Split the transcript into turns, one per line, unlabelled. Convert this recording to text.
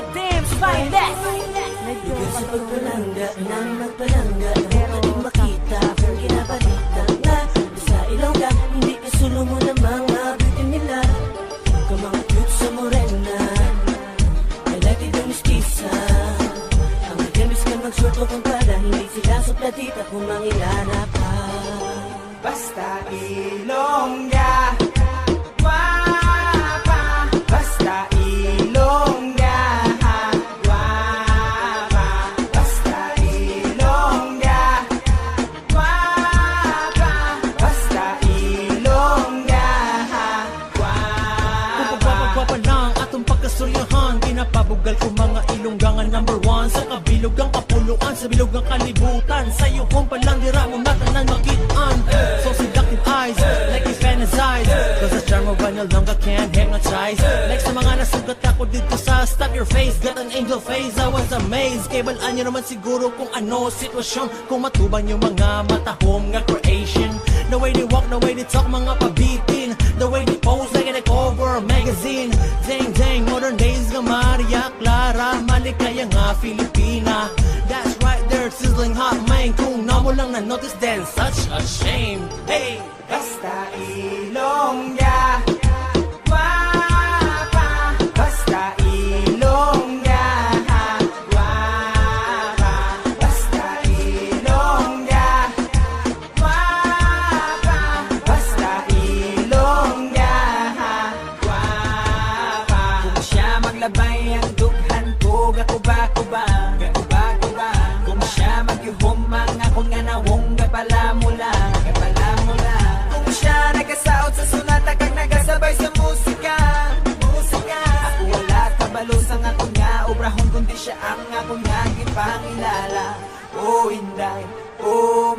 Dim's finest.
Bigat sa pagpalangga nang magpalangga pero di makita kung kinabalita nga sa Ilongga, hindi kasulo mo ng mga beauty nila. Kung mga cute sa morena I like it yung mistisa. Ang nagamis ka magsurto kung para hindi sila suplatita kung mangilana pa.
Basta Ilongga, guapa. Basta Ilongga, guapa. Basta Ilongga, guapa. Basta Ilongga, guapa.
Kung pagpapagpapa ng atong pagkasuryahan, pinapabugal ko mga Ilonggangan #1 sa kabilog ang kapuluan, sa bilog ang kalibutan. Sa'yo kung palang dira mo natanan makitaan. So seductive eyes, like you fantasize, cause the charm of an Ilongga can't hypnotize. Like sa mga nasugat ako dito sa Stop Your Face, got an angel face, I was amazed. Kabalaan nyo naman siguro kung ano sitwasyon, kung matubang yung mga matahom nga creation. The way they walk, the way they talk, mga pabitin, the way they pose like a cover magazine. Dang dang, modern days nga Maria Clara, malikaya nga Filipina. That's right there, sizzling hot man. Kung na mo lang na-notice, then such a shame. Hey!
Basta Ilongga, guapa. Basta Ilongga, guapa. Basta Ilongga, guapa. Basta Ilongga, guapa. Kung siya maglabay ang dughan ko, gakuba-kuba, gakuba-kuba. Kung siya magyuhom mga kung nga nawong gapalamula, gapalamula. Kung siya nagasaot sa sunata kag nagasabay sa musika, musika. Ako wala kabalo sa nga kung nga obrahon kundi siya ang nga kung nga gipangilala. Oh Inday, oh